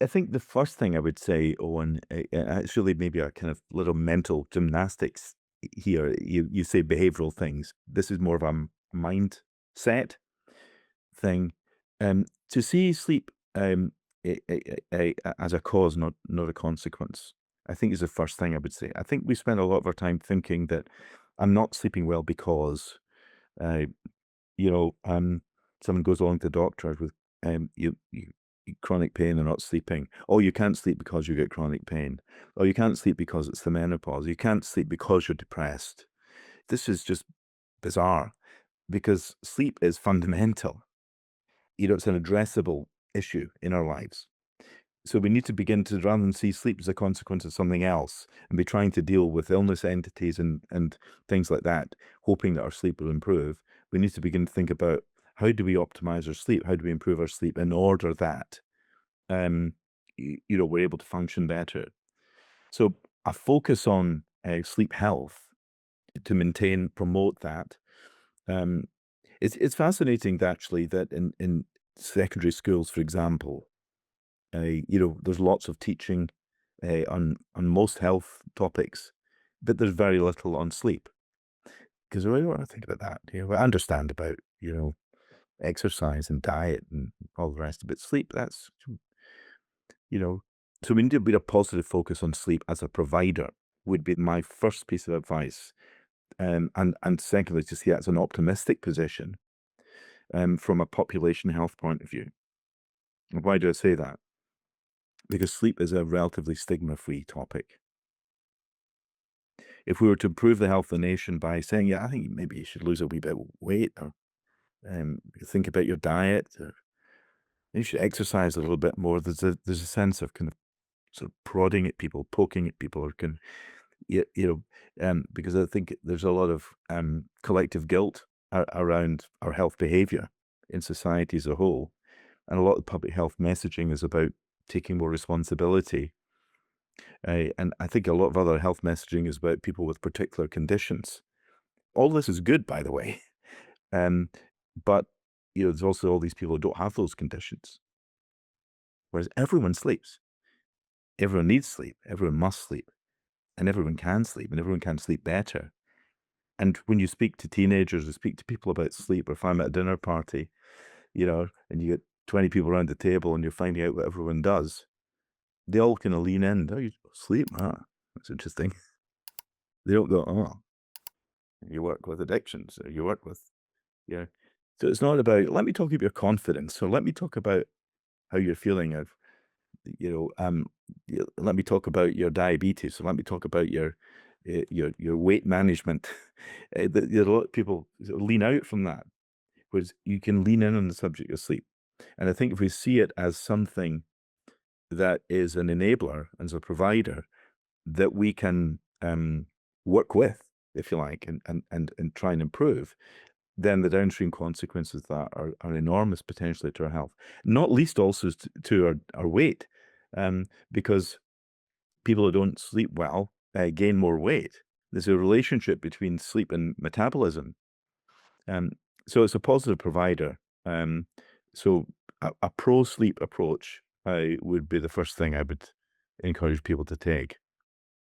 I think the first thing I would say, Owen, it's really maybe a kind of little mental gymnastics here. You say behavioral things. This is more of a mindset thing. To see sleep as a cause, not a consequence, I think is the first thing I would say. I think we spend a lot of our time thinking that I'm not sleeping well because, uh, you know, someone goes along to the doctor with chronic pain and not sleeping. Oh, you can't sleep because you get chronic pain. Oh, you can't sleep because it's the menopause. You can't sleep because you're depressed. This is just bizarre because sleep is fundamental. It's an addressable issue in our lives. So we need to begin to, rather than see sleep as a consequence of something else and be trying to deal with illness entities and things like that, hoping that our sleep will improve, we need to begin to think about how do we optimize our sleep? How do we improve our sleep in order that, um, we're able to function better? So a focus on sleep health to maintain, promote that. Um, it's fascinating actually that in secondary schools, for example, there's lots of teaching on most health topics, but there's very little on sleep. Because I want to think about that. I understand about exercise and diet and all the rest, but sleep, that's you know. So we need to be a positive focus on sleep as a provider. Would be my first piece of advice. And secondly, to see that as an optimistic position from a population health point of view. And why do I say that? Because sleep is a relatively stigma-free topic. If we were to improve the health of the nation by saying, yeah, I think maybe you should lose a wee bit of weight, or think about your diet, or you should exercise a little bit more. There's a sense of kind of sort of prodding at people, poking at people, or because I think there's a lot of collective guilt around our health behavior in society as a whole, and a lot of public health messaging is about taking more responsibility. And I think a lot of other health messaging is about people with particular conditions. All this is good, by the way. Um, but there's also all these people who don't have those conditions. Whereas everyone sleeps. Everyone needs sleep. Everyone must sleep. And everyone can sleep, and everyone can sleep better. And when you speak to teenagers or speak to people about sleep, or if I'm at a dinner party, and you get 20 people around the table and you're finding out what everyone does, they all kind of lean in. Oh, you sleep? Ah, that's interesting. They don't go, oh, you work with addictions, or you work with, yeah. So it's not about, let me talk about your confidence, or let me talk about how you're feeling of, you know, um, let me talk about your diabetes, or let me talk about your weight management. A lot of people sort of lean out from that, whereas you can lean in on the subject of sleep. And I think if we see it as something that is an enabler, as a provider, that we can work with, if you like, and try and improve, then the downstream consequences of that are enormous potentially to our health. Not least also to our weight, because people who don't sleep well gain more weight. There's a relationship between sleep and metabolism. Um, so it's a positive provider. So a pro sleep approach would be the first thing I would encourage people to take.